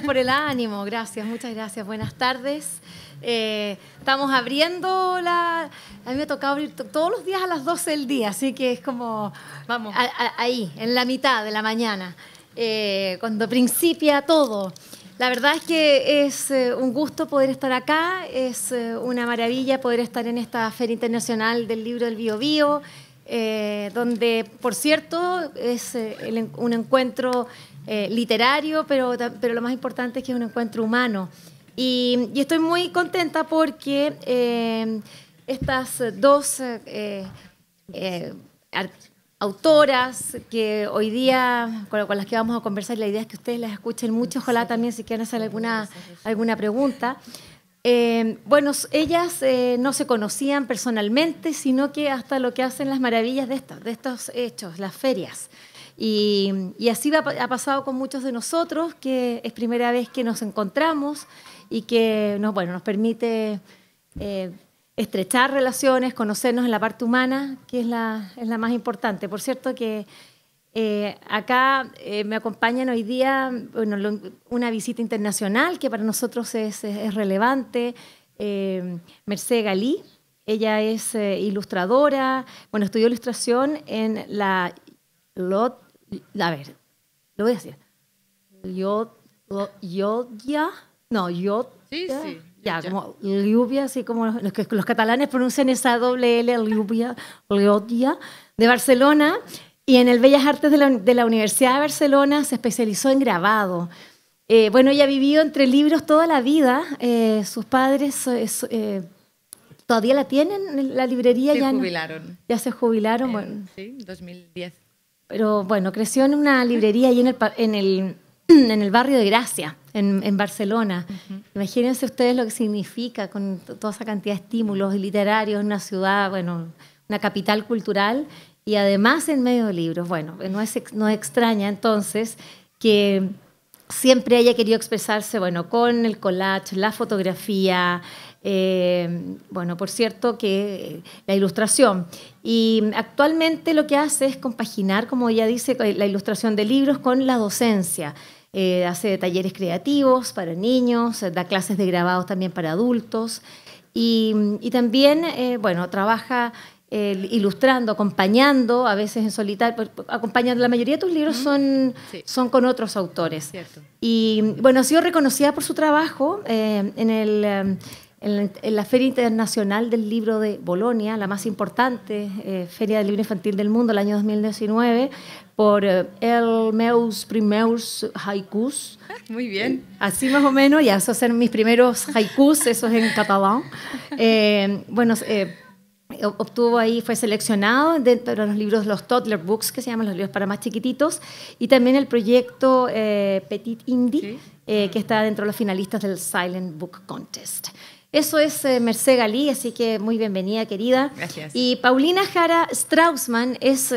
por el ánimo. Gracias, muchas gracias. Buenas tardes. Estamos abriendo A mí me ha tocado abrir todos los días a las 12 del día, así que es como... Vamos. Ahí, en la mitad de la mañana, cuando principia todo. La verdad es que es un gusto poder estar acá, es una maravilla poder estar en esta Feria Internacional del Libro del Biobío, donde, por cierto, es un encuentro literario, pero lo más importante es que es un encuentro humano. Y estoy muy contenta porque estas dos autoras que hoy día, con las que vamos a conversar, la idea es que ustedes las escuchen mucho, ojalá también si quieren hacer alguna pregunta. Bueno, ellas no se conocían personalmente, sino que hasta lo que hacen las maravillas de estos hechos, las ferias. Y así ha pasado con muchos de nosotros, que es primera vez que nos encontramos y que nos permite estrechar relaciones, conocernos en la parte humana, que es la más importante. Por cierto que acá me acompañan hoy día una visita internacional que para nosotros es relevante. Mercé Galí, ella es ilustradora, estudió ilustración en la lo voy a decir. Sí. Ya, como Lluvia, así como los catalanes pronuncian esa doble L, Lluvia, de Barcelona. Y en el Bellas Artes de la Universidad de Barcelona se especializó en grabado. Ella ha vivido entre libros toda la vida. Sus padres todavía la tienen en la librería. Se jubilaron. Ya se jubilaron. Sí, 2010. Pero creció en una librería ahí en el barrio de Gracia, en Barcelona. Imagínense ustedes lo que significa con toda esa cantidad de estímulos literarios en una ciudad, una capital cultural y además en medio de libros. No es extraña entonces que siempre haya querido expresarse con el collage, la fotografía, por cierto que la ilustración. Y actualmente lo que hace es compaginar, como ella dice, la ilustración de libros con la docencia. Hace talleres creativos para niños, da clases de grabados también para adultos y también trabaja ilustrando, acompañando, a veces en solitario, acompañando. La mayoría de tus libros son con otros autores. Cierto. Y ha sido reconocida por su trabajo en la Feria Internacional del Libro de Bolonia, la más importante feria del libro infantil del mundo, el año 2019, por el meus primers haikus. Muy bien. Así más o menos, ya esos son mis primeros haikus, eso es en catalán. Obtuvo ahí, fue seleccionado dentro de los libros, los toddler books, que se llaman los libros para más chiquititos, y también el proyecto Petit Indie, que está dentro de los finalistas del Silent Book Contest. Eso es Mercé Galí, así que muy bienvenida, querida. Gracias. Y Paulina Jara Straussman es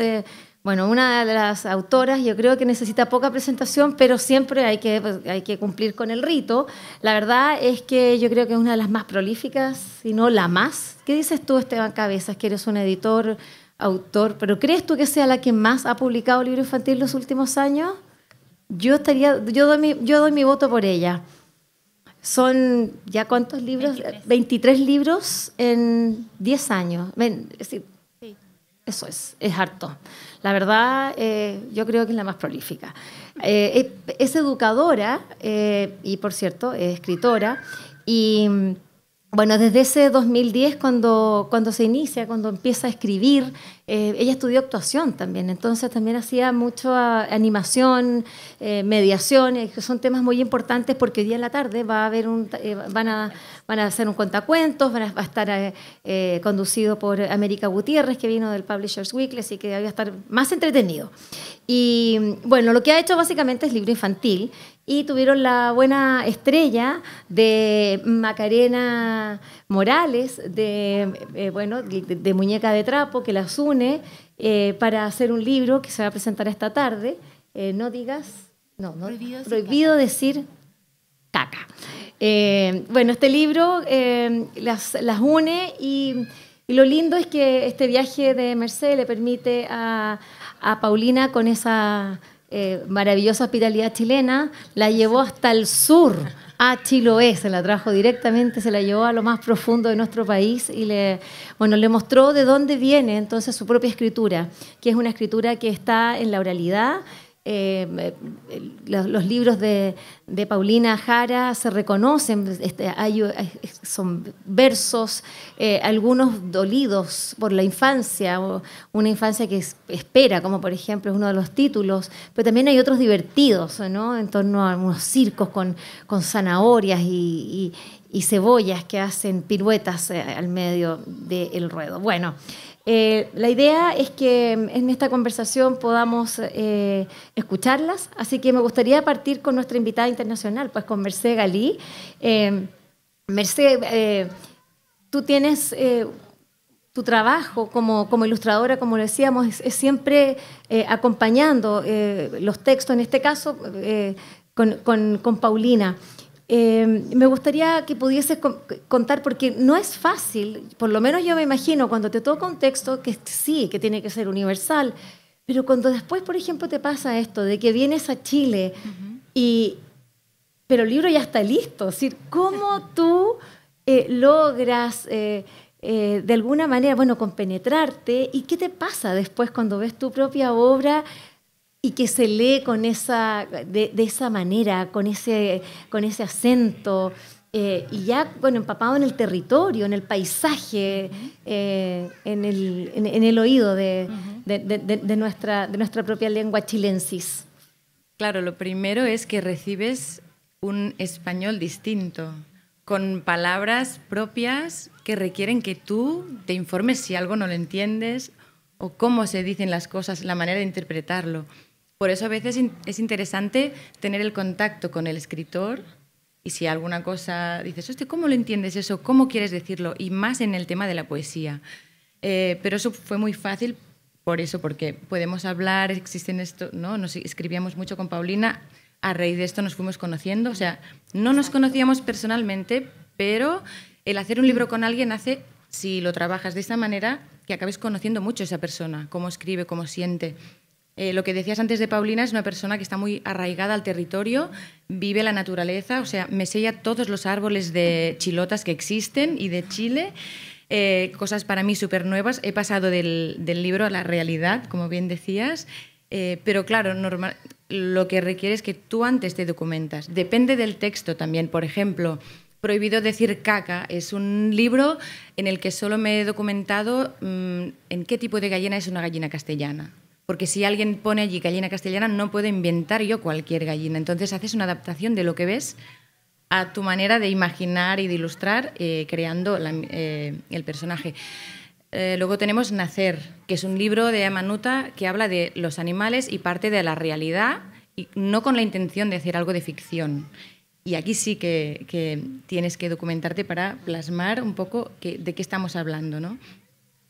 una de las autoras, yo creo que necesita poca presentación, pero siempre hay que cumplir con el rito. La verdad es que yo creo que es una de las más prolíficas, si no la más. ¿Qué dices tú, Esteban Cabezas, que eres un editor, autor, pero crees tú que sea la que más ha publicado libro infantil los últimos años? Yo doy mi voto por ella. Son, ¿ya cuántos libros? 23 libros en 10 años. Sí. Eso es harto. La verdad, yo creo que es la más prolífica. Es educadora y, por cierto, es escritora. Y, desde ese 2010, cuando se inicia, cuando empieza a escribir, ella estudió actuación también. Entonces, también hacía mucho animación, mediación, que son temas muy importantes porque hoy día en la tarde va a haber van a hacer un cuentacuentos, va a estar conducido por América Gutiérrez, que vino del Publishers Weekly, así que va a estar más entretenido. Y lo que ha hecho básicamente es libro infantil y tuvieron la buena estrella de Macarena Morales, de Muñeca de Trapo, que las une para hacer un libro que se va a presentar esta tarde. Prohibido decir caca. Este libro las une y lo lindo es que este viaje de Mercé le permite a Paulina con esa maravillosa hospitalidad chilena, la llevó hasta el sur, a Chiloé, se la trajo directamente, se la llevó a lo más profundo de nuestro país y le mostró de dónde viene entonces su propia escritura, que es una escritura que está en la oralidad. Los libros de Paulina Jara se reconocen, son versos, algunos dolidos por la infancia, una infancia que espera, como por ejemplo es uno de los títulos, pero también hay otros divertidos, ¿no? En torno a unos circos con zanahorias y cebollas que hacen piruetas al medio del ruedo. Bueno, la idea es que en esta conversación podamos escucharlas, así que me gustaría partir con nuestra invitada internacional, pues con Mercé Galí. Mercé, tú tienes tu trabajo como ilustradora, como lo decíamos, es siempre acompañando los textos, en este caso con Paulina. Me gustaría que pudieses contar, porque no es fácil, por lo menos yo me imagino, cuando te toca un texto que sí, que tiene que ser universal, pero cuando después, por ejemplo, te pasa esto, de que vienes a Chile, pero el libro ya está listo, es decir, ¿cómo tú logras de alguna manera, bueno, compenetrarte? ¿Y qué te pasa después cuando ves tu propia obra y que se lee con de esa manera, con ese acento, y ya, bueno, empapado en el territorio, en el paisaje, en el oído de nuestra propia lengua chilensis? Claro, lo primero es que recibes un español distinto, con palabras propias que requieren que tú te informes si algo no lo entiendes o cómo se dicen las cosas, la manera de interpretarlo. Por eso a veces es interesante tener el contacto con el escritor y si alguna cosa dices, hostia, ¿cómo lo entiendes eso? ¿Cómo quieres decirlo? Y más en el tema de la poesía. Pero eso fue muy fácil por eso, porque podemos hablar, existen esto, ¿no? Nos escribíamos mucho con Paulina, a raíz de esto nos fuimos conociendo, o sea, no nos conocíamos personalmente, pero el hacer un libro con alguien hace, si lo trabajas de esta manera, que acabes conociendo mucho a esa persona, cómo escribe, cómo siente. Lo que decías antes de Paulina es una persona que está muy arraigada al territorio, vive la naturaleza, o sea, me sella todos los árboles de chilotas que existen y de Chile, cosas para mí súper nuevas. He pasado del libro a la realidad, como bien decías, pero claro, lo que requiere es que tú antes te documentas. Depende del texto también, por ejemplo, Prohibido decir caca es un libro en el que solo me he documentado en qué tipo de gallina es una gallina castellana. Porque si alguien pone allí gallina castellana, no puedo inventar yo cualquier gallina. Entonces haces una adaptación de lo que ves a tu manera de imaginar y de ilustrar, creando el personaje. Luego tenemos Nacer, que es un libro de Amanuta que habla de los animales y parte de la realidad, y no con la intención de hacer algo de ficción. Y aquí sí que tienes que documentarte para plasmar un poco de qué estamos hablando, ¿no?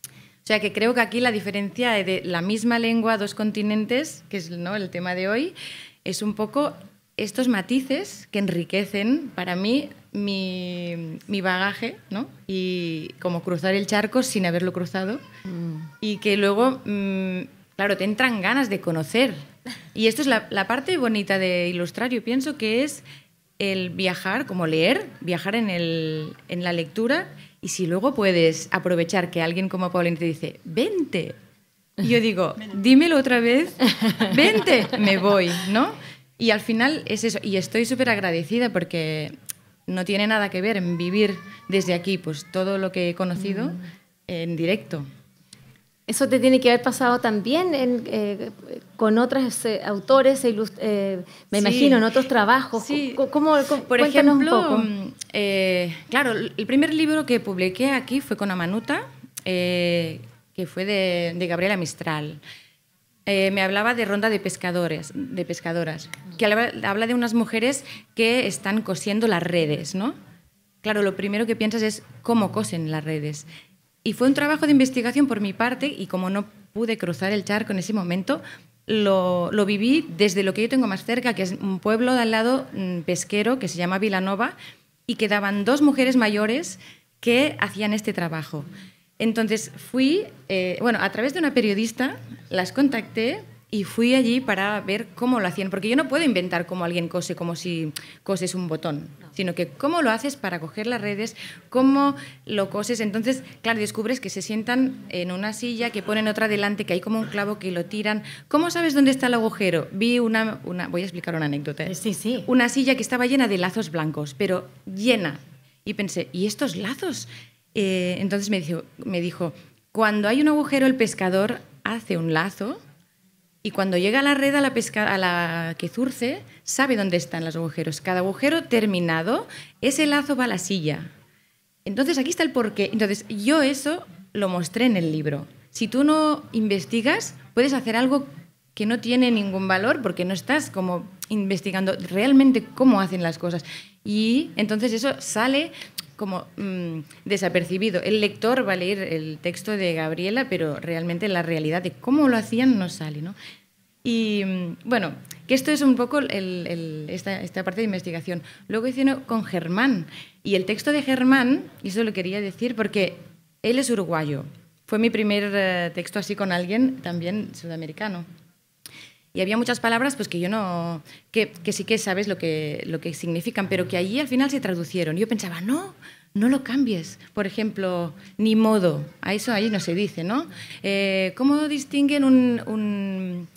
O sea que creo que aquí la diferencia de la misma lengua, dos continentes, que es, ¿no?, el tema de hoy, es un poco estos matices que enriquecen para mí mi bagaje, ¿no? Y como cruzar el charco sin haberlo cruzado. Y que luego, claro, te entran ganas de conocer. Y esto es la parte bonita de ilustrar, yo pienso que es el viajar, como leer, viajar en la lectura. Y si luego puedes aprovechar que alguien como Paulina te dice, vente, y yo digo, dímelo otra vez, vente, me voy, ¿no? Y al final es eso. Y estoy súper agradecida porque no tiene nada que ver en vivir desde aquí pues todo lo que he conocido en directo. Eso te tiene que haber pasado también con otros autores, me imagino, en otros trabajos. Sí. Por ejemplo, un poco. Claro, el primer libro que publiqué aquí fue con Amanuta, que fue de Gabriela Mistral. Me hablaba de Ronda de pescadoras, que habla de unas mujeres que están cosiendo las redes, ¿no? Claro, lo primero que piensas es cómo cosen las redes. Y fue un trabajo de investigación por mi parte, y como no pude cruzar el charco en ese momento, lo viví desde lo que yo tengo más cerca, que es un pueblo de al lado pesquero que se llama Vilanova, y quedaban dos mujeres mayores que hacían este trabajo. Entonces fui, a través de una periodista, las contacté y fui allí para ver cómo lo hacían, porque yo no puedo inventar cómo alguien cose como si coses un botón, sino que cómo lo haces para coger las redes, cómo lo coses. Entonces, claro, descubres que se sientan en una silla, que ponen otra delante, que hay como un clavo que lo tiran. ¿Cómo sabes dónde está el agujero? Vi una voy a explicar una anécdota. Sí, sí. Una silla que estaba llena de lazos blancos, pero llena. Y pensé, ¿y estos lazos? Entonces me dijo, cuando hay un agujero, el pescador hace un lazo. Y cuando llega a la red, a la que zurce, sabe dónde están los agujeros. Cada agujero terminado, ese lazo va a la silla. Entonces, aquí está el porqué. Entonces, yo eso lo mostré en el libro. Si tú no investigas, puedes hacer algo que no tiene ningún valor porque no estás como investigando realmente cómo hacen las cosas. Y entonces eso sale como desapercibido. El lector va a leer el texto de Gabriela, pero realmente la realidad de cómo lo hacían no sale, ¿no? Y bueno, que esto es un poco esta parte de investigación. Luego hice uno con Germán, y el texto de Germán, y eso lo quería decir porque él es uruguayo. Fue mi primer texto así con alguien también sudamericano. Y había muchas palabras pues, que yo no... que sí que sabes lo que significan, pero que allí al final se traducieron. Y yo pensaba, no lo cambies. Por ejemplo, ni modo. A eso ahí no se dice, ¿no? ¿Cómo distinguen un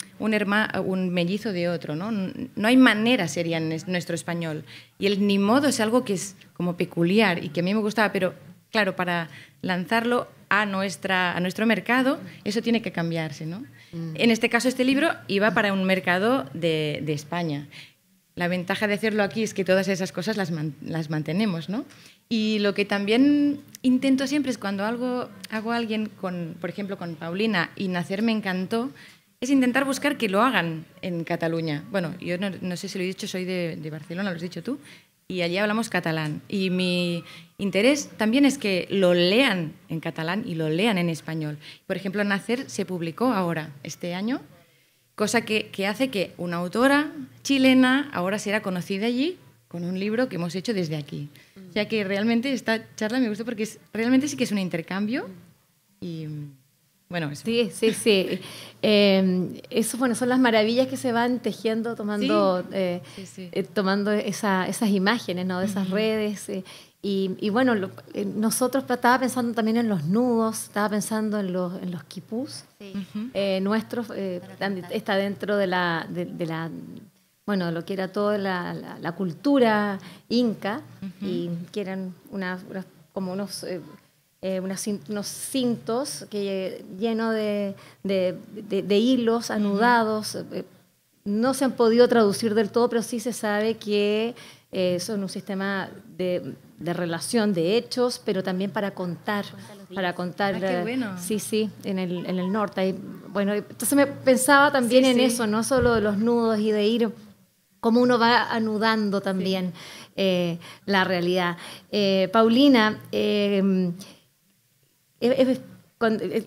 mellizo de otro? No hay manera, sería en nuestro español. Y el ni modo es algo que es como peculiar y que a mí me gustaba, pero claro, para lanzarlo a nuestro mercado, eso tiene que cambiarse, ¿no? En este caso, este libro iba para un mercado de España. La ventaja de hacerlo aquí es que todas esas cosas las mantenemos, ¿no? Y lo que también intento siempre es cuando hago a alguien, por ejemplo, con Paulina, y Nacer me encantó, es intentar buscar que lo hagan en Cataluña. Bueno, yo no sé si lo he dicho, soy de Barcelona, lo has dicho tú, y allí hablamos catalán. Y mi interés también es que lo lean en catalán y lo lean en español. Por ejemplo, Nacer se publicó ahora, este año, cosa que hace que una autora chilena ahora será conocida allí con un libro que hemos hecho desde aquí. O sea que realmente esta charla me gustó porque realmente sí que es un intercambio y... Bueno, eso. Sí. Eso, bueno, son las maravillas que se van tejiendo tomando, tomando esas imágenes, ¿no? De esas redes. Y bueno, nosotros estaba pensando también en los nudos, estaba pensando en los quipús. Sí. Nuestros, está dentro de bueno, lo que era toda la cultura inca, y que eran como unos cintos llenos de hilos anudados. No se han podido traducir del todo, pero sí se sabe que son un sistema de relación de hechos, pero también para contar. Qué bueno. Sí, en el norte. Y, bueno, entonces me pensaba también en eso, no solo de los nudos y de ir, cómo uno va anudando también la realidad. Paulina,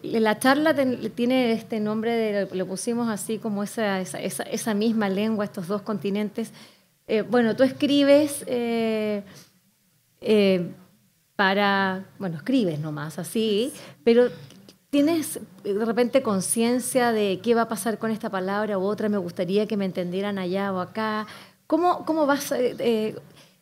la charla tiene este nombre, lo pusimos así como esa misma lengua, estos dos continentes. Bueno, tú escribes escribes nomás así, pero ¿tienes de repente conciencia de qué va a pasar con esta palabra u otra? Me gustaría que me entendieran allá o acá. ¿Cómo vas...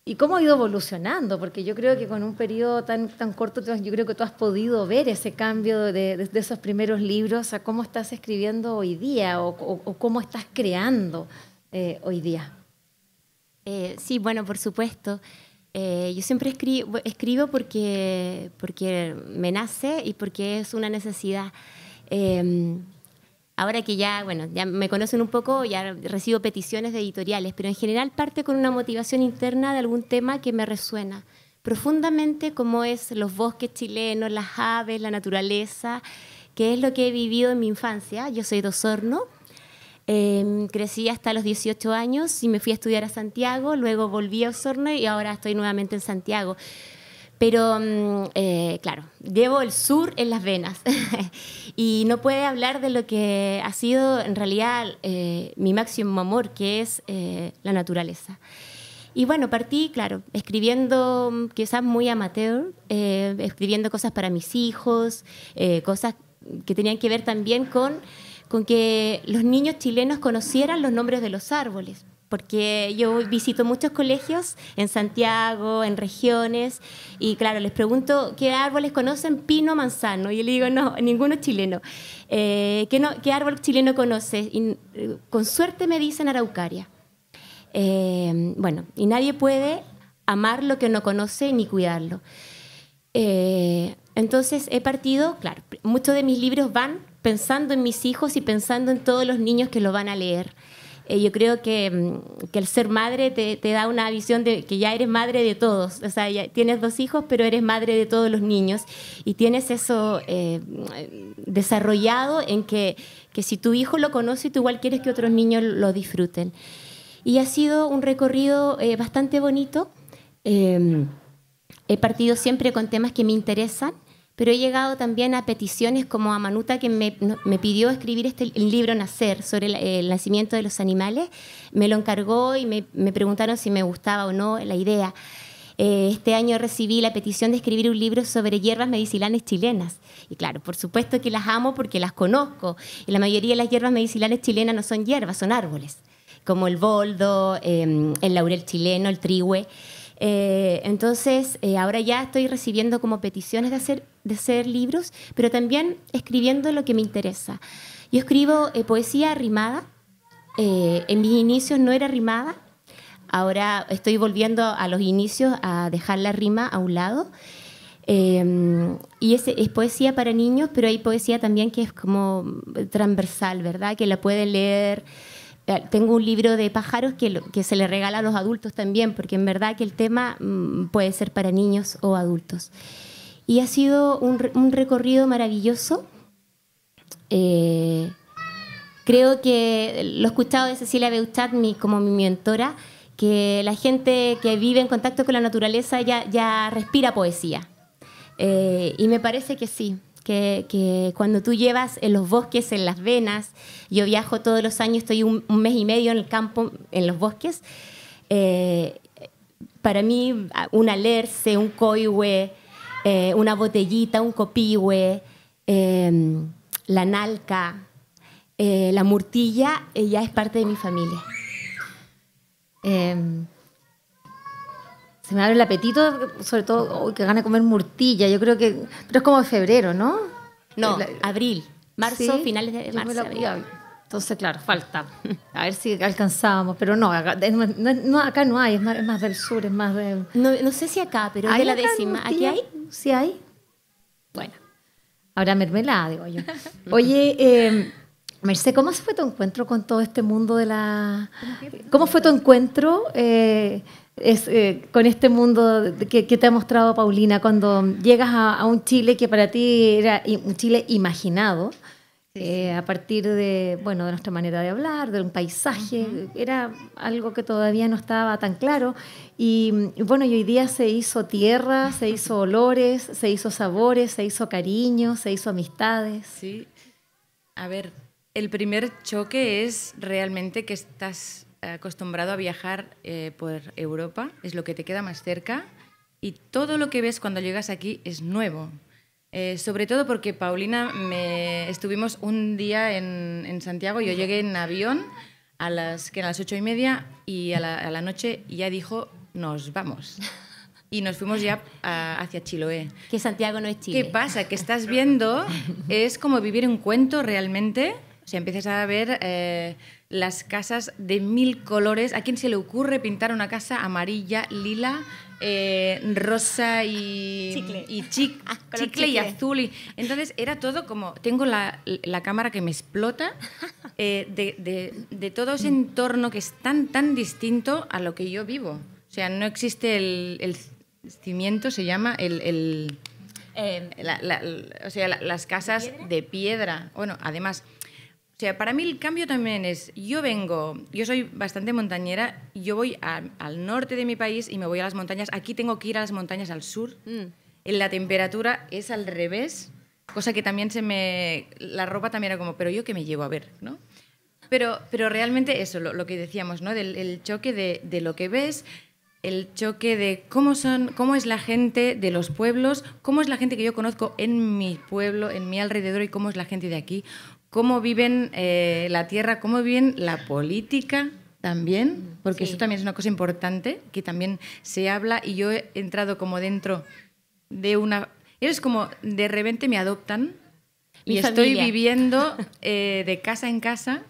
¿Y cómo ha ido evolucionando? Porque yo creo que con un periodo tan corto, yo creo que tú has podido ver ese cambio de esos primeros libros a cómo estás escribiendo hoy día o cómo estás creando hoy día. Sí, bueno, por supuesto. Yo siempre escribo porque me nace y porque es una necesidad. Ahora que ya me conocen un poco, ya recibo peticiones de editoriales, pero en general parte con una motivación interna de algún tema que me resuena profundamente, como es los bosques chilenos, las aves, la naturaleza, que es lo que he vivido en mi infancia. Yo soy de Osorno, crecí hasta los 18 años y me fui a estudiar a Santiago, luego volví a Osorno y ahora estoy nuevamente en Santiago. Pero, claro, llevo el sur en las venas y no puede hablar de lo que ha sido en realidad mi máximo amor, que es la naturaleza. Y bueno, partí, claro, escribiendo quizás muy amateur, escribiendo cosas para mis hijos, cosas que tenían que ver también con con que los niños chilenos conocieran los nombres de los árboles. Porque yo visito muchos colegios en Santiago, en regiones, y claro, les pregunto qué árboles conocen, pino, manzano, y yo le digo, no, ninguno es chileno. ¿Qué árbol chileno conoces? Y, con suerte me dicen araucaria. Bueno, y nadie puede amar lo que no conoce ni cuidarlo. Entonces he partido, claro, muchos de mis libros van pensando en mis hijos y pensando en todos los niños que lo van a leer. Yo creo que el ser madre te da una visión de que ya eres madre de todos. O sea, ya tienes 2 hijos, pero eres madre de todos los niños. Y tienes eso desarrollado en que si tu hijo lo conoce, tú igual quieres que otros niños lo disfruten. Y ha sido un recorrido bastante bonito. He partido siempre con temas que me interesan, pero he llegado también a peticiones como a Manuta, que me pidió escribir el libro Nacer, sobre el nacimiento de los animales. Me lo encargó y me preguntaron si me gustaba o no la idea. Este año recibí la petición de escribir un libro sobre hierbas medicinales chilenas. Y claro, por supuesto que las amo porque las conozco. Y la mayoría de las hierbas medicinales chilenas no son hierbas, son árboles, como el boldo, el laurel chileno, el trihue. Entonces, ahora ya estoy recibiendo como peticiones de hacer libros, pero también escribiendo lo que me interesa. Yo escribo poesía rimada. En mis inicios no era rimada. Ahora estoy volviendo a los inicios a dejar la rima a un lado. Y es poesía para niños, pero hay poesía también que es como transversal, ¿verdad? Que la pueden leer. Tengo un libro de pájaros que se le regala a los adultos también, porque en verdad que el tema puede ser para niños o adultos. Y ha sido un recorrido maravilloso. Creo que lo he escuchado de Cecilia Beuchat, como mi mentora, que la gente que vive en contacto con la naturaleza ya respira poesía. Y me parece que sí. Que cuando tú llevas en los bosques, en las venas, yo viajo todos los años, estoy un mes y medio en el campo, en los bosques, para mí un alerce, un coihue, una botellita, un copihue, la nalca, la murtilla, ya es parte de mi familia. Se me abre el apetito, sobre todo que gana de comer murtilla. Yo creo que... Pero es como de febrero, ¿no? No, abril. Marzo, ¿sí? Finales de marzo. Entonces, claro, falta. A ver si alcanzábamos. Pero no, acá no hay. Es más del sur, es más de... No sé si acá, pero es de la décima. ¿Aquí hay? Sí hay. Bueno, habrá mermelada, digo yo. Oye, Mercé, ¿cómo fue tu encuentro con todo este mundo de la... ¿Cómo fue tu encuentro con este mundo que te ha mostrado Paulina cuando llegas a un Chile que para ti era un Chile imaginado, a partir de nuestra manera de hablar, de un paisaje? Era algo que todavía no estaba tan claro y hoy día se hizo tierra, se hizo olores, se hizo sabores, se hizo cariño, se hizo amistades. Sí, a ver, el primer choque es realmente que estás acostumbrado a viajar por Europa, es lo que te queda más cerca, y todo lo que ves cuando llegas aquí es nuevo. Sobre todo porque Paulina, estuvimos un día en Santiago, yo llegué en avión a las 8:30 y a la noche ya dijo, nos vamos. Y nos fuimos ya hacia Chiloé. Que Santiago no es Chile. ¿Qué pasa? Que estás viendo, es como vivir un cuento realmente. O sea, empiezas a ver las casas de 1000 colores. ¿A quién se le ocurre pintar una casa amarilla, lila, rosa chicle y azul? Entonces era todo como... Tengo la cámara que me explota de todo ese entorno que es tan distinto a lo que yo vivo. O sea, no existe el cimiento, se llama las casas de piedra. Bueno, además... O sea, para mí el cambio también es, yo soy bastante montañera, yo voy al norte de mi país y me voy a las montañas. Aquí tengo que ir a las montañas al sur. En la temperatura es al revés, cosa que también la ropa también era como, pero yo qué me llevo a ver, ¿no? Pero realmente eso, lo que decíamos, ¿no? El choque de lo que ves, el choque de cómo es la gente de los pueblos, cómo es la gente que yo conozco en mi pueblo, en mi alrededor, y cómo es la gente de aquí. cómo viven la tierra, cómo viven la política también, porque eso también es una cosa importante, que también se habla, y yo he entrado como dentro de una... Es como de repente me adoptan y estoy viviendo de casa en casa,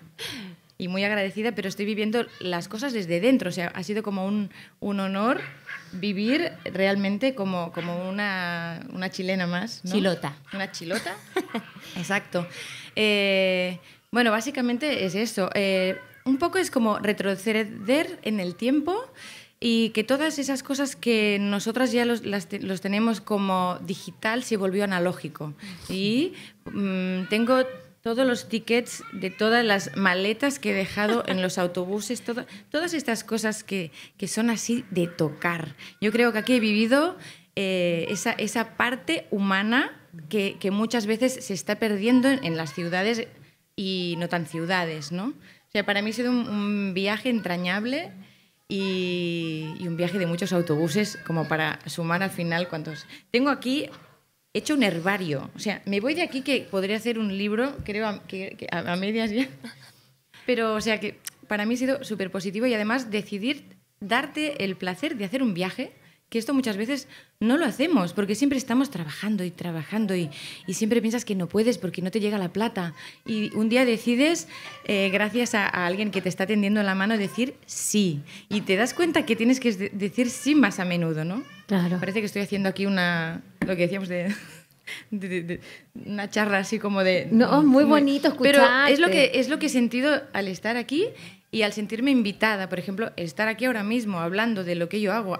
y muy agradecida, pero estoy viviendo las cosas desde dentro. O sea, ha sido como un honor vivir realmente como una chilena más, ¿no? Chilota. Una chilota. Exacto. Bueno, básicamente es eso. Un poco es como retroceder en el tiempo y que todas esas cosas que nosotras ya los tenemos como digital se volvió analógico. Y tengo todos los tickets de todas las maletas que he dejado en los autobuses, todas estas cosas que son así de tocar. Yo creo que aquí he vivido esa parte humana que muchas veces se está perdiendo en las ciudades y no tan ciudades, ¿no? O sea, para mí ha sido un viaje entrañable y un viaje de muchos autobuses, como para sumar al final cuántos... Tengo aquí... He hecho un herbario. O sea, me voy de aquí que podría hacer un libro, creo, que a medias ya. Pero, o sea, que para mí ha sido súper positivo y además decidir darte el placer de hacer un viaje, que esto muchas veces no lo hacemos, porque siempre estamos trabajando y siempre piensas que no puedes porque no te llega la plata. Y un día decides, gracias a alguien que te está tendiendo la mano, decir sí. Y te das cuenta que tienes que decir sí más a menudo, ¿no? Claro. Parece que estoy haciendo aquí lo que decíamos de una charla así como de... No, muy bonito escucharte. Pero es lo que he sentido al estar aquí y al sentirme invitada. Por ejemplo, estar aquí ahora mismo hablando de lo que yo hago,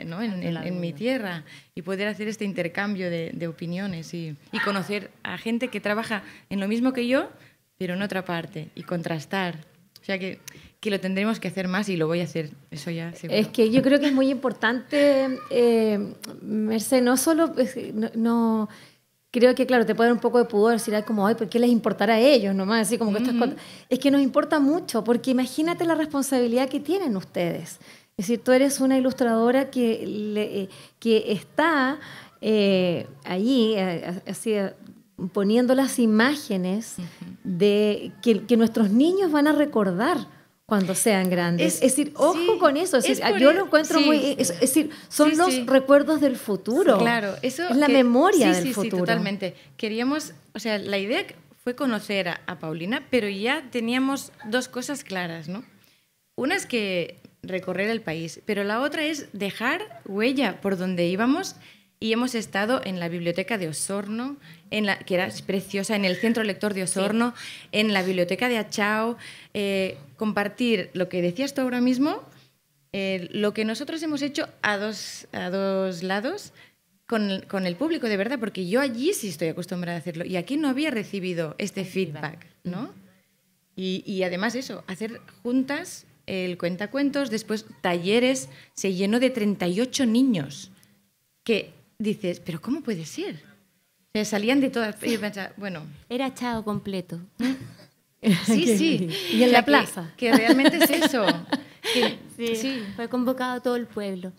¿no? en mi tierra, y poder hacer este intercambio de opiniones y conocer a gente que trabaja en lo mismo que yo, pero en otra parte, y contrastar. O sea que lo tendremos que hacer más y lo voy a hacer, eso ya seguro. Es que yo creo que es muy importante, Mercé, no solo... no creo que, claro, te puede dar un poco de pudor decir, ay, como, ay, ¿por qué les importará a ellos nomás? Así como que estas cosas... Es que nos importa mucho, porque imagínate la responsabilidad que tienen ustedes. Es decir, tú eres una ilustradora que está allí, así, poniendo las imágenes de que nuestros niños van a recordar cuando sean grandes. Es decir, ojo con eso. Es decir, yo lo encuentro muy... Es decir, son los recuerdos del futuro. Claro, eso... Es la memoria del futuro. Sí, totalmente. Queríamos... O sea, la idea fue conocer a Paulina, pero ya teníamos dos cosas claras, ¿no? Una es que recorrer el país, pero la otra es dejar huella por donde íbamos. Y hemos estado en la biblioteca de Osorno, que era preciosa, en el Centro Lector de Osorno, en la biblioteca de Achao, compartir lo que decías tú ahora mismo, lo que nosotros hemos hecho a dos lados con el público, de verdad, porque yo allí sí estoy acostumbrada a hacerlo y aquí no había recibido este feedback, ¿no? Y además eso, hacer juntas el cuentacuentos, después talleres, se llenó de 38 niños que... Dices, ¿pero cómo puede ser? O sea, salían de todas... Y yo pensaba, bueno... Era Achao completo. Sí. Y en la plaza. Que realmente es eso. Sí, fue convocado todo el pueblo.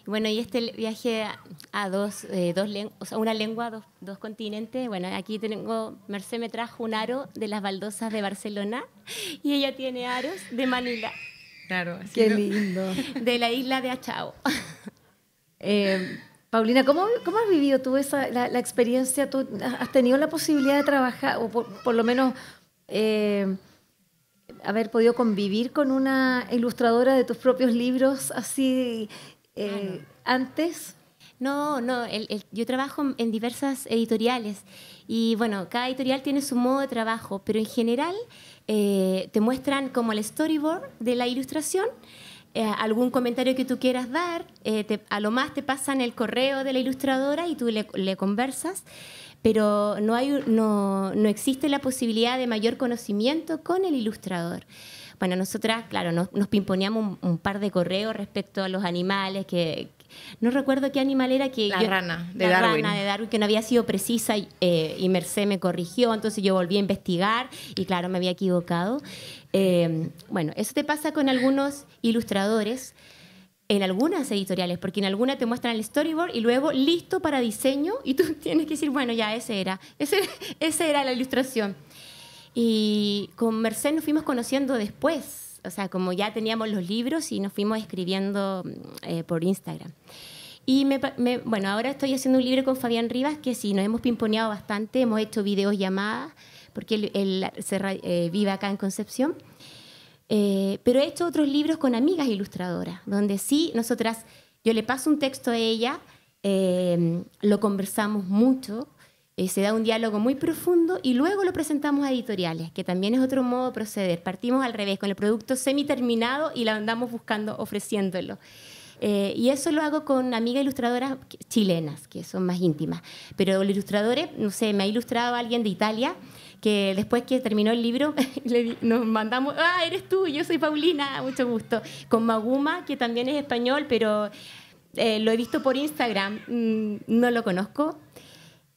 Bueno, y este viaje a dos lenguas, o sea, una lengua, dos continentes. Bueno, aquí tengo... Mercé me trajo un aro de las baldosas de Barcelona y ella tiene aros de Manila. Claro. Qué lindo. De la isla de Achao. Paulina, ¿cómo has vivido tú la experiencia? ¿Tú has tenido la posibilidad de trabajar, o por lo menos haber podido convivir con una ilustradora de tus propios libros así antes? No, yo trabajo en diversas editoriales y bueno, cada editorial tiene su modo de trabajo, pero en general te muestran como el storyboard de la ilustración. Algún comentario que tú quieras dar, a lo más te pasan el correo de la ilustradora y tú le conversas, pero no existe la posibilidad de mayor conocimiento con el ilustrador. Bueno, nosotras, claro, nos pimponeamos un par de correos respecto a los animales, que no recuerdo qué animal era. La rana de Darwin, que no había sido precisa y Mercé me corrigió, entonces yo volví a investigar y claro, me había equivocado. Bueno, eso te pasa con algunos ilustradores en algunas editoriales, porque en algunas te muestran el storyboard y luego listo para diseño y tú tienes que decir, bueno, ya esa era la ilustración. Y con Merced nos fuimos conociendo después, o sea, como ya teníamos los libros y nos fuimos escribiendo por Instagram. Y bueno, ahora estoy haciendo un libro con Fabián Rivas que sí, nos hemos pimponeado bastante, hemos hecho videollamadas, porque él vive acá en Concepción. Pero he hecho otros libros con amigas ilustradoras, donde sí, yo le paso un texto a ella, lo conversamos mucho, se da un diálogo muy profundo y luego lo presentamos a editoriales, que también es otro modo de proceder. Partimos al revés, con el producto semi-terminado y la andamos buscando, ofreciéndolo. Y eso lo hago con amigas ilustradoras chilenas, que son más íntimas. Pero los ilustradores, no sé, me ha ilustrado alguien de Italia, que después que terminó el libro nos mandamos, eres tú, yo soy Paulina, mucho gusto. Con Maguma, que también es español, pero lo he visto por Instagram, no lo conozco.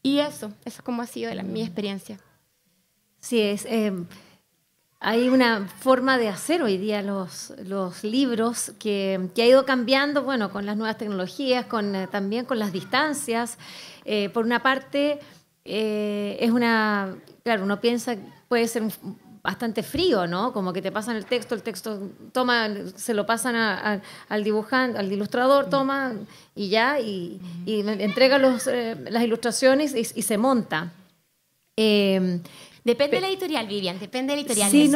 Y eso es como ha sido mi experiencia. Sí, hay una forma de hacer hoy día los libros que ha ido cambiando, bueno, con las nuevas tecnologías, también con las distancias. Por una parte, claro, uno piensa que puede ser bastante frío, ¿no? Como que te pasan el texto se lo pasan al dibujante, al ilustrador, toma y ya, y entrega las ilustraciones y se monta. Depende de la editorial, Vivian, depende de la editorial. Sí,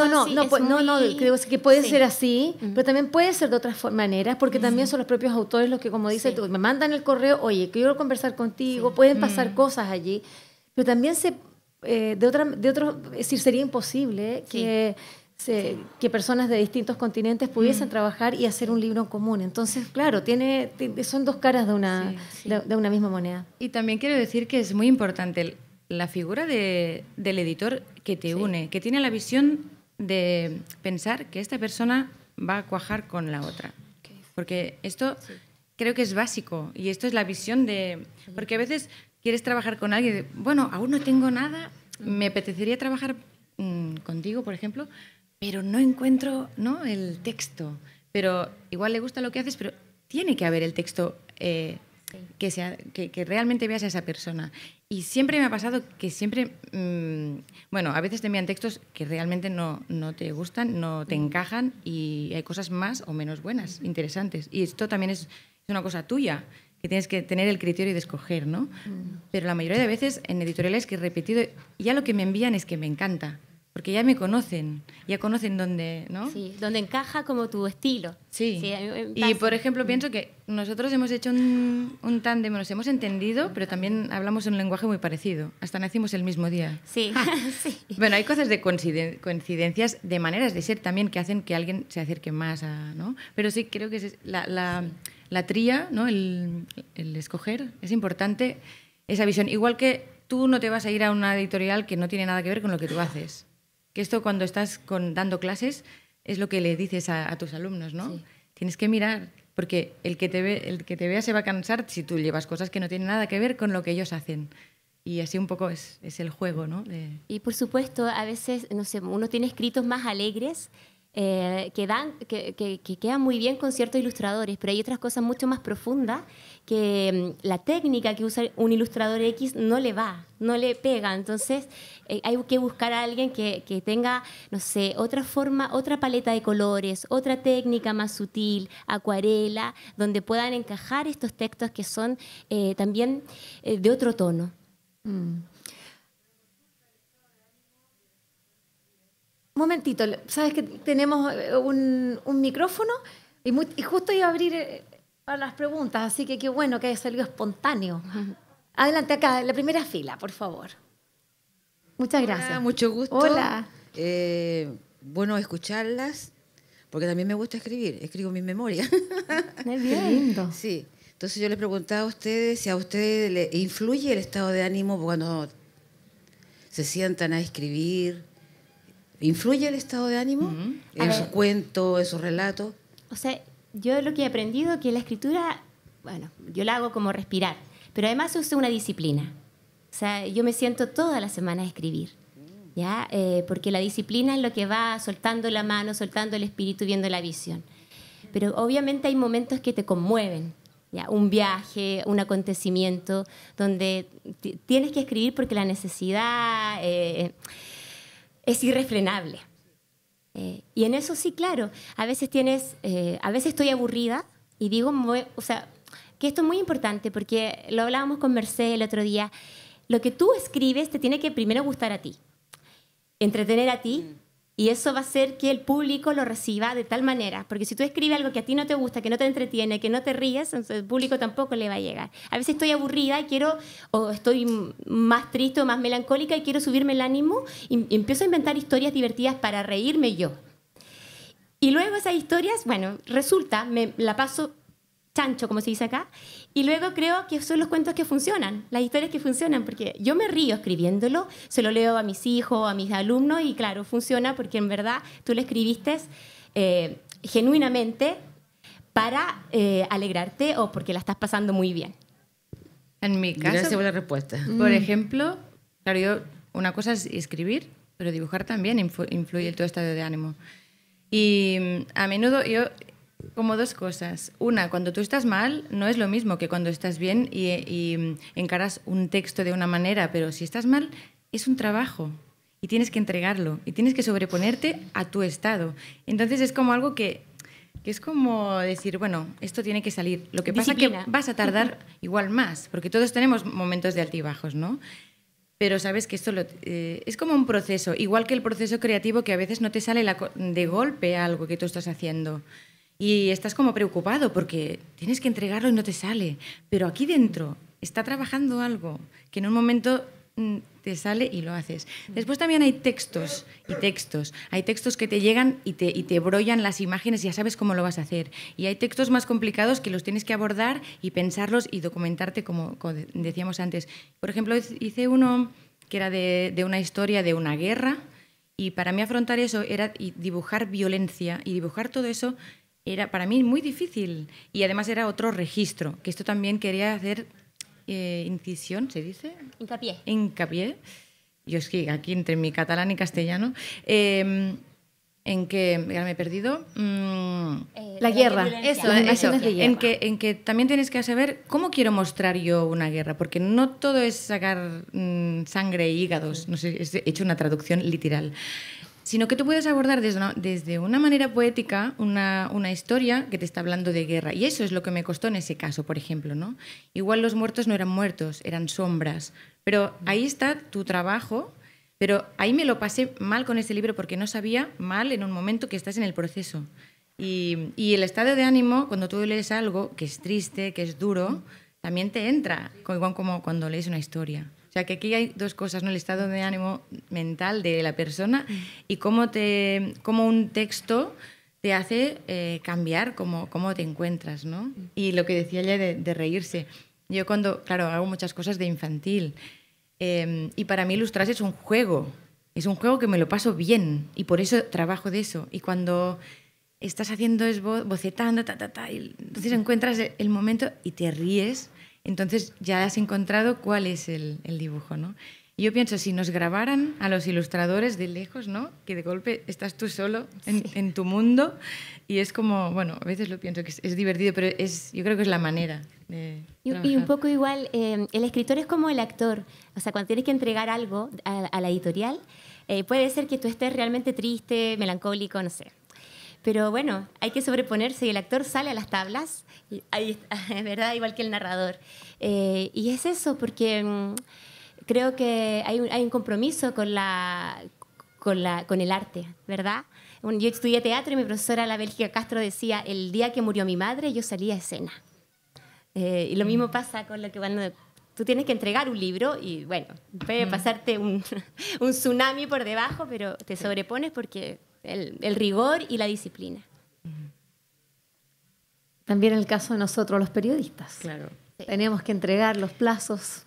creo que puede ser así, pero también puede ser de otras maneras, porque también son los propios autores los que, como dices tú, me mandan el correo, oye, quiero conversar contigo, pueden pasar cosas allí, pero también es decir, sería imposible que personas de distintos continentes pudiesen trabajar y hacer un libro en común. Entonces, claro, son dos caras de una misma moneda. Y también quiero decir que es muy importante la figura del editor que te une, que tiene la visión de pensar que esta persona va a cuajar con la otra. Porque esto creo que es básico, y esto es la visión de... Porque a veces quieres trabajar con alguien, bueno, aún no tengo nada, me apetecería trabajar contigo, por ejemplo, pero no encuentro, ¿no?, el texto. Pero igual le gusta lo que haces, pero tiene que haber el texto que realmente veas a esa persona. Y siempre me ha pasado que siempre, bueno, a veces te envían textos que realmente no te gustan, no te encajan, y hay cosas más o menos buenas, interesantes. Y esto también es una cosa tuya, que tienes que tener el criterio de escoger, ¿no? Pero la mayoría de veces en editoriales que he repetido, ya lo que me envían es que me encanta, porque ya me conocen, ya conocen dónde, ¿no? Sí, donde encaja como tu estilo. Sí. Y, por ejemplo, pienso que nosotros hemos hecho un tándem, nos hemos entendido, pero también hablamos un lenguaje muy parecido. Hasta nacimos el mismo día. Sí, sí. Bueno, hay cosas de coincidencias, de maneras de ser también, que hacen que alguien se acerque más ¿no? Pero sí, creo que es la tría, ¿no? El escoger, es importante esa visión. Igual que tú no te vas a ir a una editorial que no tiene nada que ver con lo que tú haces. Que esto, cuando estás dando clases, es lo que le dices a tus alumnos, ¿no? Sí. Tienes que mirar, porque el que te vea se va a cansar si tú llevas cosas que no tienen nada que ver con lo que ellos hacen. Y así un poco es el juego, ¿no? Y por supuesto, a veces, no sé, uno tiene escritos más alegres que quedan muy bien con ciertos ilustradores, pero hay otras cosas mucho más profundas que la técnica que usa un ilustrador X no le pega. Entonces hay que buscar a alguien que tenga, no sé, otra forma, otra paleta de colores, otra técnica más sutil, acuarela, donde puedan encajar estos textos que son también de otro tono. Un momentito, ¿sabes que tenemos un micrófono? Y justo iba a abrir para las preguntas, así que qué bueno que haya salido espontáneo. Adelante, acá, en la primera fila, por favor. Muchas gracias. Hola, mucho gusto. Hola. Bueno, escucharlas, porque también me gusta escribir, escribo mis memorias. Qué lindo. Sí, entonces yo les preguntaba a ustedes si a ustedes les influye el estado de ánimo cuando se sientan a escribir. ¿Influye el estado de ánimo en sus cuentos, en sus relatos? O sea, yo lo que he aprendido es que la escritura, bueno, yo la hago como respirar, pero además uso una disciplina. O sea, yo me siento toda la semana a escribir, ¿ya? Porque la disciplina es lo que va soltando la mano, soltando el espíritu, viendo la visión. Pero obviamente hay momentos que te conmueven, ¿ya? Un viaje, un acontecimiento, donde tienes que escribir porque la necesidad... es irrefrenable. Y en eso sí, claro, a veces estoy aburrida y digo, o sea, que esto es muy importante porque lo hablábamos con Mercedes el otro día. Lo que tú escribes te tiene que primero gustar a ti, entretener a ti, y eso va a hacer que el público lo reciba de tal manera. Porque si tú escribes algo que a ti no te gusta, que no te entretiene, que no te ríes, entonces el público tampoco le va a llegar. A veces estoy aburrida y o estoy más triste o más melancólica y quiero subirme el ánimo y empiezo a inventar historias divertidas para reírme yo. Y luego esas historias, bueno, resulta, me la paso chancho, como se dice acá, y luego creo que son los cuentos que funcionan, las historias que funcionan, porque yo me río escribiéndolo, se lo leo a mis hijos, a mis alumnos, y claro, funciona porque en verdad tú lo escribiste genuinamente para alegrarte o porque la estás pasando muy bien. En mi caso, gracias por la respuesta. Por ejemplo, claro, una cosa es escribir, pero dibujar también influye en tu estado de ánimo. Y a menudo yo, como dos cosas. Una, cuando tú estás mal, no es lo mismo que cuando estás bien y encaras un texto de una manera, pero si estás mal, es un trabajo y tienes que entregarlo y tienes que sobreponerte a tu estado. Entonces es como algo que es como decir, bueno, esto tiene que salir. Lo que pasa es que vas a tardar igual más, porque todos tenemos momentos de altibajos, ¿no? Pero sabes que esto es como un proceso, igual que el proceso creativo, que a veces no te sale de golpe algo que tú estás haciendo. Y estás como preocupado porque tienes que entregarlo y no te sale. Pero aquí dentro está trabajando algo que en un momento te sale y lo haces. Después también hay textos y textos. Hay textos que te llegan y te brollan las imágenes y ya sabes cómo lo vas a hacer. Y hay textos más complicados que los tienes que abordar y pensarlos y documentarte, como decíamos antes. Por ejemplo, hice uno que era de una historia de una guerra, y para mí afrontar eso era dibujar violencia, y dibujar todo eso era para mí muy difícil. Y además era otro registro, que esto también quería hacer incisión, ¿se dice? Hincapié. Yo es que aquí entre mi catalán y castellano, en que, ya me he perdido, la guerra, eso, de guerra. En que también tienes que saber cómo quiero mostrar yo una guerra, porque no todo es sacar sangre e hígados, no sé, he hecho una traducción literal, sino que tú puedes abordar desde una manera poética una historia que te está hablando de guerra. Y eso es lo que me costó en ese caso, por ejemplo, ¿no? Igual los muertos no eran muertos, eran sombras. Pero ahí está tu trabajo, pero ahí me lo pasé mal con ese libro porque no sabía mal en un momento que estás en el proceso. Y el estado de ánimo, cuando tú lees algo que es triste, que es duro, también te entra, igual como cuando lees una historia. O sea, que aquí hay dos cosas, ¿no? El estado de ánimo mental de la persona y cómo un texto te hace cambiar cómo te encuentras, ¿no? Y lo que decía ella de reírse. Yo claro, hago muchas cosas de infantil, y para mí ilustrar es un juego que me lo paso bien y por eso trabajo de eso. Y cuando estás haciendo bocetando, y entonces encuentras el momento y te ríes, entonces ya has encontrado cuál es el dibujo, ¿no? Y yo pienso, si nos grabaran a los ilustradores de lejos, ¿no? Que de golpe estás tú solo en tu mundo, y es como, bueno, a veces lo pienso que es divertido, pero yo creo que es la manera de trabajar. Y un poco igual, el escritor es como el actor. O sea, cuando tienes que entregar algo a la editorial, puede ser que tú estés realmente triste, melancólico, no sé. Pero bueno, hay que sobreponerse y el actor sale a las tablas, y ahí está, ¿verdad? Igual que el narrador. Y es eso, porque creo que hay un compromiso con el arte, ¿verdad? Yo estudié teatro y mi profesora, la Bélgica Castro, decía, el día que murió mi madre yo salí a escena. Y lo mismo pasa con lo que cuando tú tienes que entregar un libro y bueno, puede pasarte un tsunami por debajo, pero te sobrepones porque el rigor y la disciplina. También el caso de nosotros los periodistas. Claro. Tenemos que entregar los plazos.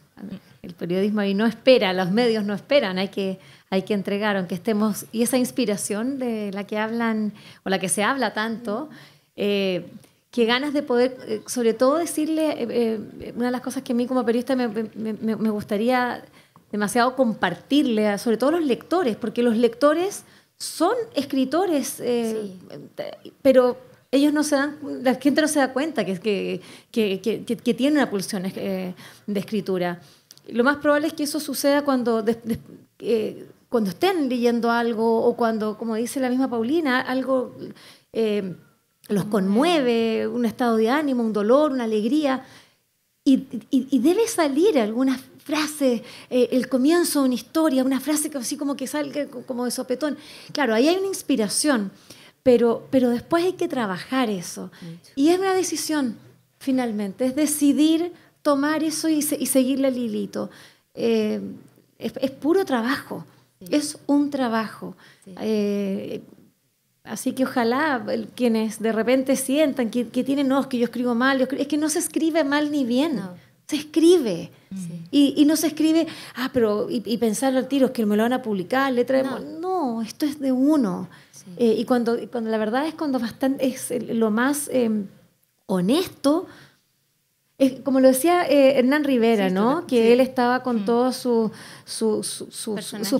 El periodismo ahí no espera, los medios no esperan, hay que entregar, aunque estemos... Y esa inspiración de la que hablan, o la que se habla tanto, que ganas de poder, sobre todo decirle, una de las cosas que a mí como periodista me gustaría demasiado compartirle, sobre todo a los lectores, porque los lectores son escritores, pero ellos la gente no se da cuenta que tiene una pulsión de escritura. Lo más probable es que eso suceda cuando cuando estén leyendo algo o cuando, como dice la misma Paulina, algo los conmueve, un estado de ánimo, un dolor, una alegría, y debe salir alguna frase, el comienzo de una historia, una frase que así como que salga como de sopetón. Claro, ahí hay una inspiración, pero después hay que trabajar eso. Y es una decisión, finalmente, es decidir tomar eso y seguirle el hilito. Es puro trabajo, es un trabajo. Así que ojalá quienes de repente sientan que tienen, no, es que yo escribo mal, es que no se escribe mal ni bien, se escribe. Y no se escribe, y pensar al tiro, es que me lo van a publicar, letra de... No, esto es de uno. Y cuando la verdad es cuando es lo más honesto. Como lo decía Hernán Rivera, ¿no? Que él estaba con todas sus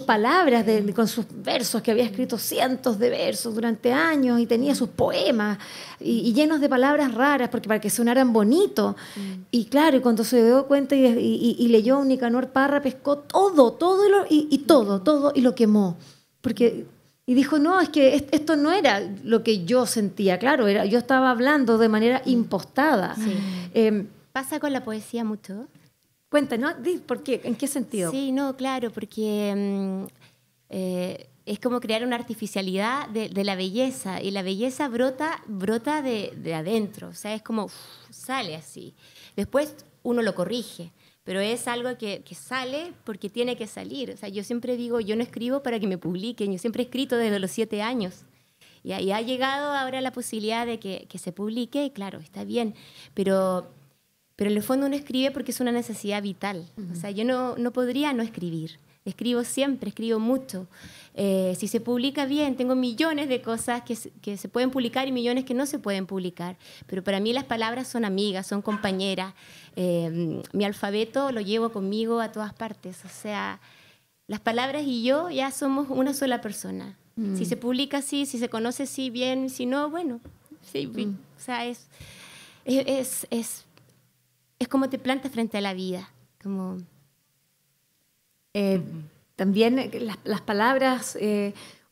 palabras, con sus versos, que había escrito cientos de versos durante años y tenía sus poemas y llenos de palabras raras para que sonaran bonito. Y claro, y cuando se dio cuenta y leyó a Nicanor Parra, pescó todo y lo quemó. Y dijo, no, es que esto no era lo que yo sentía. Claro, yo estaba hablando de manera impostada. ¿Pasa con la poesía mucho? Cuéntanos, ¿por qué? ¿En qué sentido? Sí, no, claro, porque es como crear una artificialidad de la belleza, y la belleza brota de adentro, o sea, es como sale así. Después uno lo corrige, pero es algo que sale porque tiene que salir. O sea, yo siempre digo, yo no escribo para que me publiquen, yo siempre he escrito desde los 7 años. Y ha llegado ahora la posibilidad de que se publique, y claro, está bien, pero en el fondo uno escribe porque es una necesidad vital. O sea, yo no podría no escribir. Escribo siempre, escribo mucho. Si se publica bien, tengo millones de cosas que se pueden publicar y millones que no se pueden publicar. Pero para mí las palabras son amigas, son compañeras. Mi alfabeto lo llevo conmigo a todas partes. O sea, las palabras y yo ya somos una sola persona. Si se publica así, si se conoce así, bien. Si no, bueno. Sí, o sea, es como te plantas frente a la vida. Como... También las palabras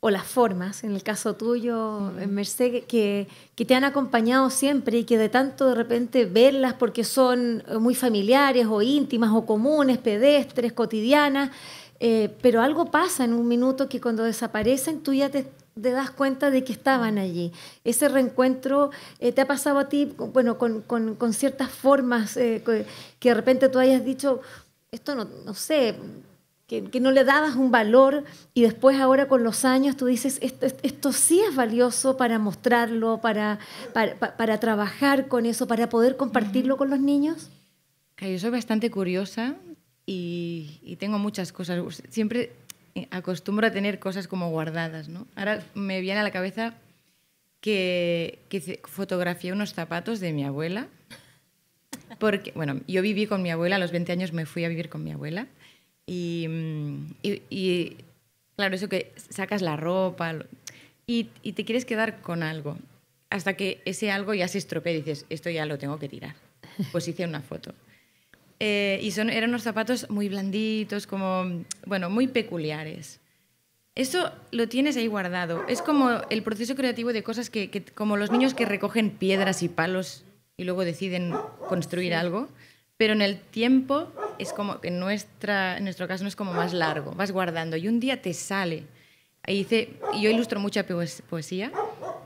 o las formas, en el caso tuyo, Merced, que te han acompañado siempre y que de tanto de repente verlas porque son muy familiares o íntimas o comunes, pedestres, cotidianas, pero algo pasa en un minuto que cuando desaparecen tú ya te das cuenta de que estaban allí. Ese reencuentro te ha pasado a ti, bueno, con ciertas formas que de repente tú hayas dicho, esto no sé, que no le dabas un valor y después ahora con los años tú dices, esto sí es valioso para mostrarlo, para trabajar con eso, para poder compartirlo con los niños. Yo soy bastante curiosa y tengo muchas cosas. Siempre acostumbro a tener cosas como guardadas, ¿no? Ahora me viene a la cabeza que fotografié unos zapatos de mi abuela, porque, bueno, yo viví con mi abuela, a los 20 años me fui a vivir con mi abuela, y claro, eso que sacas la ropa y te quieres quedar con algo, hasta que ese algo ya se estropea y dices, esto ya lo tengo que tirar. Pues hice una foto. Eran unos zapatos muy blanditos, como, bueno, muy peculiares. Eso lo tienes ahí guardado. Es como el proceso creativo de cosas que como los niños que recogen piedras y palos y luego deciden construir algo, pero en el tiempo es como que en nuestro caso no es como más largo, vas guardando y un día te sale. Yo ilustro mucha poesía.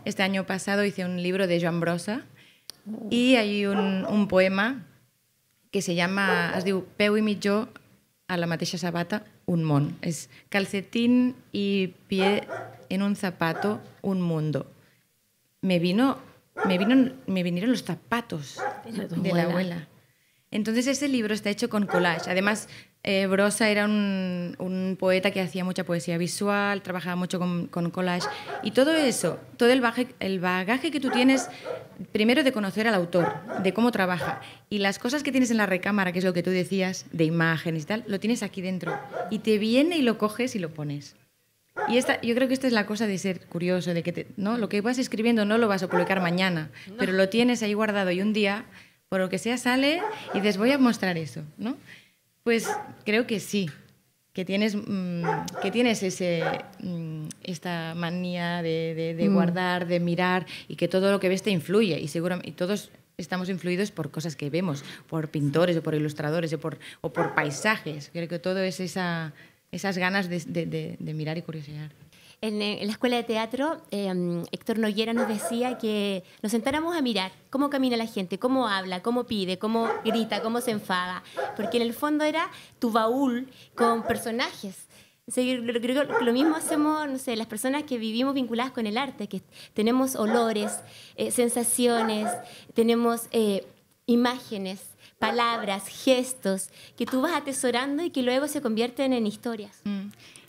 Este año pasado hice un libro de Joan Brossa y hay un poema que se llama, es diu, peu i mitjó a la mateixa sabata, un món. És calcetín y pie en un zapato, un mundo. Me vinieron los zapatos de la abuela. Entonces ese libro está hecho con collage. Además, Brossa era un poeta que hacía mucha poesía visual, trabajaba mucho con collage. Y todo eso, todo el bagaje que tú tienes, primero de conocer al autor, de cómo trabaja, y las cosas que tienes en la recámara, que es lo que tú decías, de imágenes y tal, lo tienes aquí dentro. Y te viene y lo coges y lo pones. Y yo creo que esta es la cosa de ser curioso, de que ¿no? Lo que vas escribiendo no lo vas a publicar mañana, pero lo tienes ahí guardado y un día, por lo que sea, sale y dices, voy a mostrar eso, ¿no? Pues creo que sí. que tienes esta manía de guardar, de mirar, y que todo lo que ves te influye, y todos estamos influidos por cosas que vemos, por pintores o por ilustradores o por paisajes. Creo que todo es esas ganas de mirar y curiosear. En la escuela de teatro, Héctor Noguera nos decía que nos sentáramos a mirar cómo camina la gente, cómo habla, cómo pide, cómo grita, cómo se enfada, porque en el fondo era tu baúl con personajes. O sea, yo creo que lo mismo hacemos, no sé, las personas que vivimos vinculadas con el arte, que tenemos olores, sensaciones, tenemos imágenes, palabras, gestos, que tú vas atesorando y que luego se convierten en historias.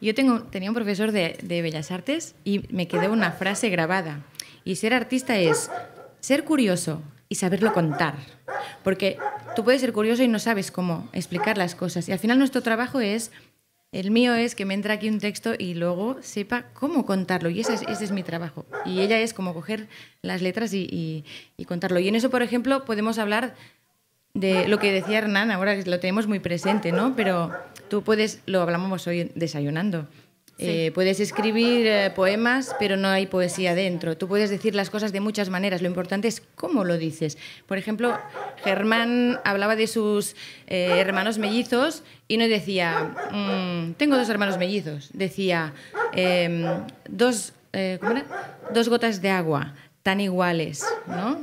Yo tenía un profesor de Bellas Artes y me quedó una frase grabada. Y ser artista es ser curioso y saberlo contar. Porque tú puedes ser curioso y no sabes cómo explicar las cosas. Y al final nuestro trabajo el mío es que me entra aquí un texto y luego sepa cómo contarlo. Y ese es mi trabajo. Y ella es como coger las letras y contarlo. Y en eso, por ejemplo, podemos hablar de lo que decía Hernán, ahora lo tenemos muy presente, ¿no? Pero tú lo hablábamos hoy desayunando. Sí. Puedes escribir poemas, pero no hay poesía dentro. Tú puedes decir las cosas de muchas maneras. Lo importante es cómo lo dices. Por ejemplo, Germán hablaba de sus hermanos mellizos y no decía, tengo 2 hermanos mellizos. Decía, dos gotas de agua, tan iguales, ¿no?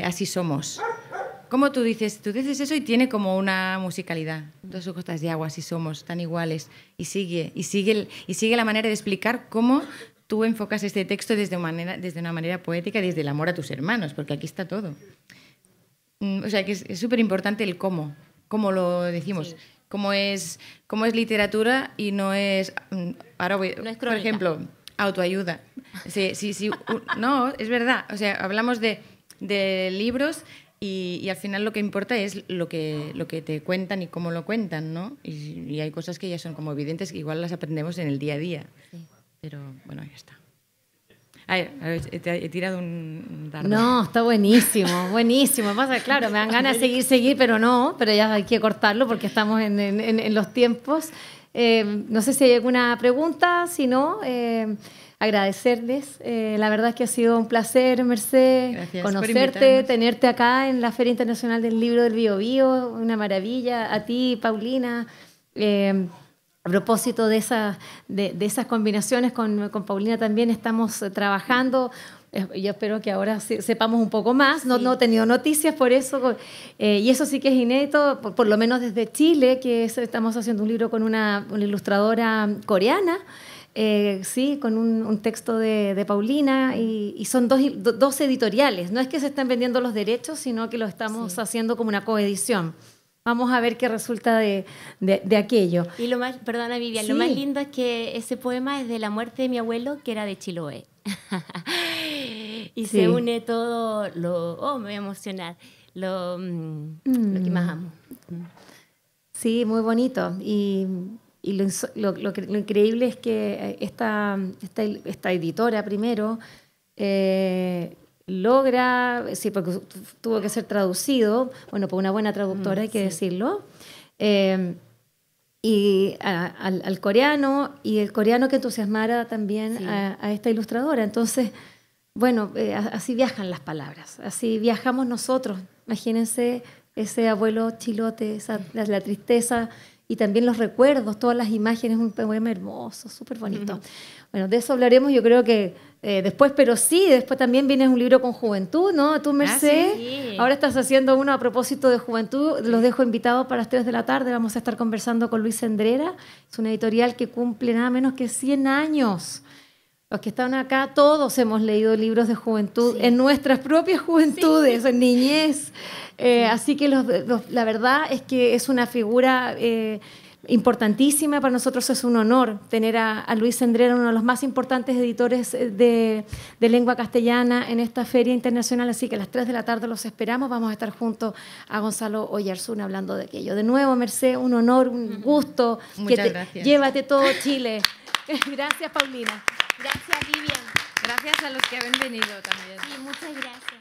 Así somos. ¿Cómo tú dices eso y tiene como una musicalidad? 2 gotas de agua, así somos, tan iguales. Y sigue la manera de explicar cómo tú enfocas este texto desde una manera poética, desde el amor a tus hermanos, porque aquí está todo. O sea, que es súper importante el cómo lo decimos. Sí. Cómo es literatura y no es... Ahora voy, no es por ejemplo, autoayuda. Sí, no, es verdad. O sea, hablamos de libros... Y al final lo que importa es lo que te cuentan y cómo lo cuentan, ¿no? Y hay cosas que ya son como evidentes que igual las aprendemos en el día a día. Sí. Pero bueno, ya está. He tirado un dardo. No, está buenísimo, buenísimo. Pasa, claro, me dan ganas de seguir, pero ya hay que cortarlo porque estamos en los tiempos. No sé si hay alguna pregunta, si no... agradecerles. La verdad es que ha sido un placer, Mercé, conocerte, tenerte acá en la Feria Internacional del Libro del Biobío, una maravilla. A ti, Paulina, a propósito de esas combinaciones, con Paulina también estamos trabajando. Yo espero que ahora sepamos un poco más. No he tenido noticias por eso, y eso sí que es inédito, por lo menos desde Chile, que estamos haciendo un libro con una ilustradora coreana. Sí, con un texto de Paulina y son dos editoriales. No es que se estén vendiendo los derechos, sino que lo estamos haciendo como una coedición. Vamos a ver qué resulta de aquello. Y perdona Vivian, lo más lindo es que ese poema es de la muerte de mi abuelo, que era de Chiloé. Y se une todo me voy a emocionar, lo que más amo. Sí, muy bonito. Y lo increíble es que esta editora primero logra, sí, porque tuvo que ser traducido, bueno, por una buena traductora, hay que decirlo, y al coreano, y el coreano que entusiasmara también a esta ilustradora. Entonces, bueno, así viajan las palabras, así viajamos nosotros. Imagínense ese abuelo chilote, la tristeza, y también los recuerdos, todas las imágenes, un poema hermoso, súper bonito. Bueno, de eso hablaremos, yo creo que después, pero después también viene un libro con juventud, ¿no? Tú, Mercé, sí. Ahora estás haciendo uno a propósito de juventud. Los dejo invitados para las 3 de la tarde. Vamos a estar conversando con Luis Cendrera. Es una editorial que cumple nada menos que 100 años. Los que están acá, todos hemos leído libros de juventud en nuestras propias juventudes, en niñez. Así que la verdad es que es una figura importantísima. Para nosotros es un honor tener a Luis Cendrera, uno de los más importantes editores de lengua castellana en esta Feria Internacional. Así que a las 3 de la tarde los esperamos. Vamos a estar junto a Gonzalo Oyarzún hablando de aquello. De nuevo, Mercé, un honor, un gusto. Muchas gracias. Llévate todo Chile. Gracias, Paulina. Gracias, Vivian. Gracias a los que han venido también. Sí, muchas gracias.